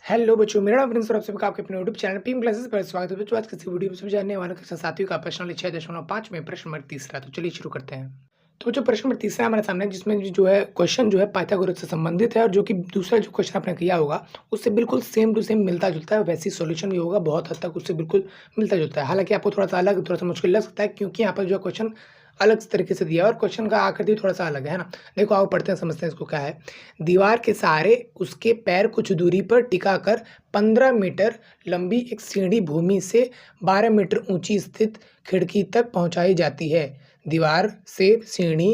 Hello बच्चों, मेरा नाम प्रिंस और आप सभी का आपके अपने यूट्यूब चैनल पीएम क्लासेस पर स्वागत है। बच्चों, आज किसी वीडियो में समझाने वाले कक्षा सातवीं का प्रश्न 6.5 में प्रश्न नंबर तीसरा। तो चलिए शुरू करते हैं। तो बच्चों, प्रश्न नंबर तीसरा हमारे सामने है, जिसमें जो है क्वेश्चन जो है पाइथागोरस से संबंधित है, और जो कि दूसरा जो क्वेश्चन आपने किया होगा उससे बिल्कुल सेम टू सेम मिलता जुलता है। वैसे ही सॉल्यूशन भी होगा, बहुत हद तक उससे बिल्कुल मिलता जुलता है। हालांकि आपको थोड़ा सा अलग, थोड़ा सा मुश्किल लग सकता है, क्योंकि यहाँ पर जो क्वेश्चन अलग तरीके से दिया है और क्वेश्चन का आकृति थोड़ा सा अलग है ना। देखो, आओ पढ़ते हैं, समझते हैं इसको क्या है। दीवार के सहारे उसके पैर कुछ दूरी पर टिका कर 15 मीटर लंबी एक सीढ़ी भूमि से 12 मीटर ऊंची स्थित खिड़की तक पहुंचाई जाती है। दीवार से सीढ़ी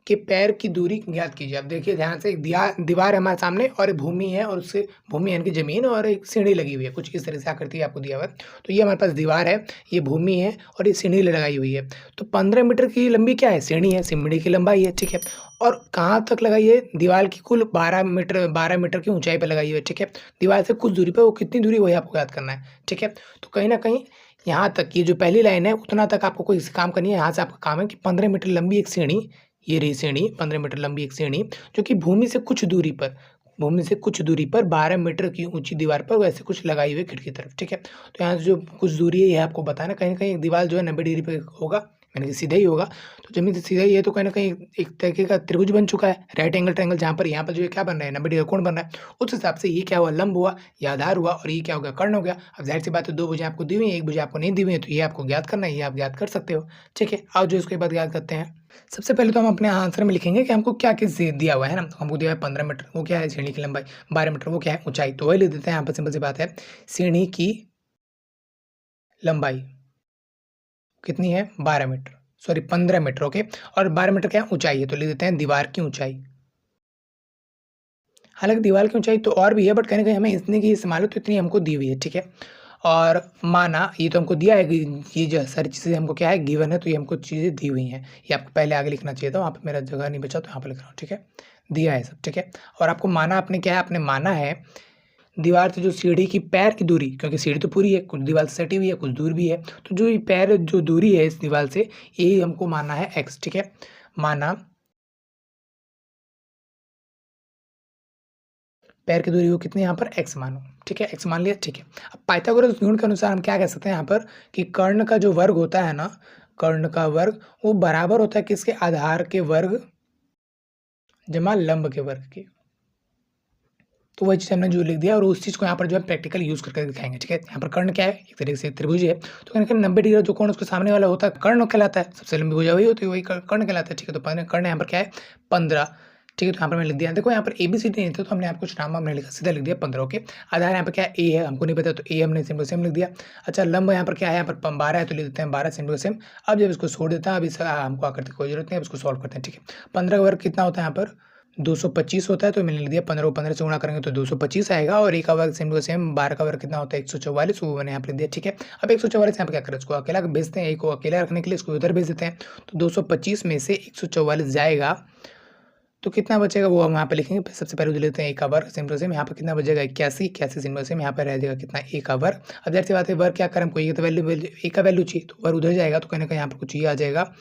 के पैर की दूरी ज्ञात कीजिए। अब देखिए ध्यान से, एक दीवार है हमारे सामने और एक भूमि है, और उससे भूमि यानी कि जमीन, और एक सीढ़ी लगी हुई है। कुछ इस तरह से आकृति आपको दिया हुआ है। तो ये हमारे पास दीवार है, ये भूमि है, और ये सीढ़ी लगाई हुई है। तो 15 मीटर की लंबी क्या है? सीढ़ी है, सीढ़ी की लंबाई है, ठीक है। और कहाँ तक लगाई है? दीवार की कुल 12 मीटर की ऊंचाई पर लगाई हुई है, ठीक है। दीवार से कुछ दूरी पर, वो कितनी दूरी वही आपको याद करना है, ठीक है। तो कहीं ना कहीं यहाँ तक, ये जो पहली लाइन है उतना तक आपको कोई काम करनी है। यहाँ से आपका काम है कि 15 मीटर लंबी एक सीढ़ी, ये रही सीढ़ी, 15 मीटर लंबी एक सीढ़ी, जो कि भूमि से कुछ दूरी पर, 12 मीटर की ऊंची दीवार पर वैसे कुछ लगाई हुई खिड़की की तरफ, ठीक है। तो यहाँ से जो कुछ दूरी है, ये आपको बताना। कहीं ना कहीं एक दीवार जो है 90 डिग्री पे होगा, यानी कि सीधा ही होगा। तो जमीन से सीधा ही है, तो कहीं ना कहीं एक तरीके का त्रिभुज बन चुका है, राइट एंगल ट्रायंगल, जहाँ पर यहाँ पर जो है क्या बन रहा है, 90 डिग्री कोण बन रहा है। उस हिसाब से ये क्या हुआ? लंब हुआ, या आधार हुआ, और ये क्या हो गया? कर्ण हो गया। अब जाहिर सी बात है, 2 भुजाएं आपको दी हुई है, एक भुजा आपको नहीं दी हुई है, तो ये आपको ज्ञात करना है, ये आप ज्ञात कर सकते हो, ठीक है। आओ जो इसके बाद ज्ञात करते हैं। सबसे पहले तो हम अपने आंसर में लिखेंगे कि हमको क्या किस दिया हुआ है ना। तो हमको दिया है 15 मीटर, वो क्या है? सीढ़ी की लंबाई। 12 मीटर, वो क्या है? ऊंचाई। तो वही लिख देते हैं यहाँ पर, सिंपल सी बात है। सीढ़ी की लंबाई कितनी है? 12 मीटर, सॉरी 15 मीटर, ओके। और 12 मीटर क्या है? ऊंचाई है, तो लिख देते हैं दीवार की ऊंचाई। हालांकि दीवार की ऊंचाई तो और भी है, बट कहीं ना कहीं हमें इतनी की इस्तेमाल हो, तो इतनी हमको दी हुई है, ठीक है। और माना, ये तो हमको दिया है कि ये जो सारी चीज़ें हमको क्या है, गिवन है, तो ये हमको चीज़ें दी हुई हैं। ये आपको पहले आगे लिखना चाहिए था, वहाँ पे मेरा जगह नहीं बचा, तो यहाँ पर लिख रहा हूँ, ठीक है। दिया है सब, ठीक है। और आपको माना, आपने क्या है, आपने माना है दीवार से जो सीढ़ी की पैर की दूरी, क्योंकि सीढ़ी तो पूरी है, कुछ दीवार से सटी हुई है, कुछ दूर भी है, तो जो ये पैर जो दूरी है इस दीवार से, यही हमको माना है x, ठीक है। माना पैर की दूरी को कितनी, यहाँ पर x मानो, ठीक है, x मान लिया, ठीक है। अब पाइथागोरस गुण के अनुसार हम क्या कह सकते हैं यहाँ पर, कि कर्ण का जो वर्ग होता है ना, कर्ण का वर्ग वो बराबर होता है किसके? आधार के वर्ग जमा लंब के वर्ग के। तो वही चीज़ हमने जो लिख दिया, और उस चीज़ को यहाँ पर जो है प्रैक्टिकल यूज़ करके दिखाएंगे, ठीक है। यहाँ पर कर्ण क्या है? एक तरीके से त्रिभुज है, तो कहीं 90 डिग्री जो कोण उसके सामने वाला होता है कर्ण कहलाता है। सबसे लंबी भुजा वही होती है, वही कर्ण कहलाता है, ठीक है। तो कर्ण यहाँ पर क्या है? 15, ठीक है। तो यहाँ पर मैंने लिख दिया। देखो यहाँ पर ABCD नहीं था, तो हमने आपको कुछ नाम हमने लिखा, सीधा लिख दिया 15, ओके। आधार यहाँ पर क्या है? A है, हमको नहीं पता, तो A हमने सिंपल सेम लिख दिया। अच्छा, लंब यहाँ पर क्या है? यहाँ पर 12 है, तो लिख देते हैं 12, सिंपल सेम। अब जब इसको छोड़ देता है, अब इस हमको आकृति कोई जरूरत नहीं है, इसको सॉल्व करते हैं, ठीक है। 15 का वर्ग कितना होता है यहाँ पर? 225 होता है, तो मैंने लिख दिया 15 को 15 से गुणा करेंगे तो 225 आएगा। और ए का वर्ग सेम टू सेम, 12 का वर्ग कितना होता है? 144, वो मैंने यहाँ पर लिख दिया, ठीक है। अब 144 यहाँ पर क्या करें? इसको अकेला भेजते हैं, ए को अकेला रखने के लिए इसको उधर भेज देते हैं। तो 225 में से 144 जाएगा तो कितना बचेगा, वो हम यहाँ पे लिखेंगे। सबसे पहले जो लेते हैं ए का वर्ग, सेम टू सेम यहाँ पर कितना बचेगा? 81, 81 सिंपल सेम यहाँ पर रह जाएगा कितना? ए का वर्ग। अब जैसी बात है, वर्ग क्या करें, हमको ये तो वैल्यू, ए का वैल्यू चाहिए, तो वर्ग उधर जाएगा, तो कहीं ना कहीं यहाँ पर कुछ ये आ जाएगा,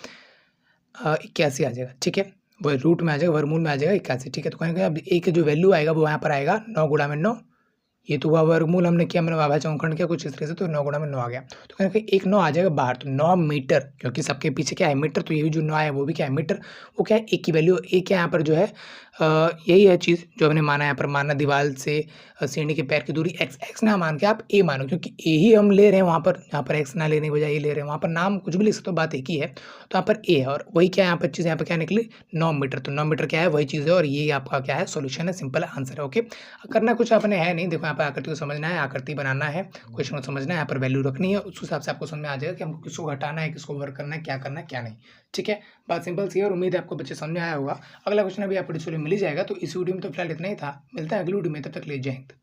81 आ जाएगा, ठीक है। वो रूट में आ जाएगा, वर्गमूल में आ जाएगा 81, ठीक है। तो कहीं अब ए का जो वैल्यू आएगा वो यहाँ पर आएगा 9 गुणा में 9। ये तो हुआ वर्गमूल हमने किया, मैंने अभाज्य अंकन किया कुछ इस तरह से, तो 9 गुणा में 9 आ गया। तो कहीं कहीं एक 9 आ जाएगा बाहर, तो 9 मीटर, क्योंकि सबके पीछे क्या है? मीटर। तो ये भी जो 9 है वो भी क्या है? मीटर। वो क्या है? एक की वैल्यू, एक यहाँ पर जो है यही है चीज़ जो हमने माना। यहाँ पर माना दीवार से सीढ़ी के पैर की दूरी x ना मान के आप a मानो, क्योंकि a ही हम ले रहे हैं वहाँ पर, यहाँ पर x ना लेने के बजाय a ले रहे हैं। वहाँ पर नाम कुछ भी लिख सकते हो, बात एक ही है। तो यहाँ पर a है, और वही क्या है यहाँ पर चीज़, यहाँ पर क्या निकली? 9 मीटर। तो 9 मीटर क्या है? वही चीज़ है, और ये आपका क्या है? सोल्यूशन है, सिंपल आंसर है, ओके। करना कुछ आपने है नहीं, देखो यहाँ पर आकृति को समझना है, आकृति बनाना है, क्वेश्चन को समझना है, यहाँ पर वैल्यू रखनी है, उस हिसाब से आपको समझ में आ जाएगा कि हमको किसको घटाना है, किसको वर्क करना है, क्या करना है, क्या नहीं, ठीक है। बात सिंपल सी है, और उम्मीद है आपको बच्चे समझ में आया होगा। अगला क्वेश्चन अभी आपको डिस्प्ले मिल ही जाएगा। तो इस वीडियो में तो फिलहाल इतना ही था, मिलता है अगली वीडियो में, तब तक ले जय हिंद।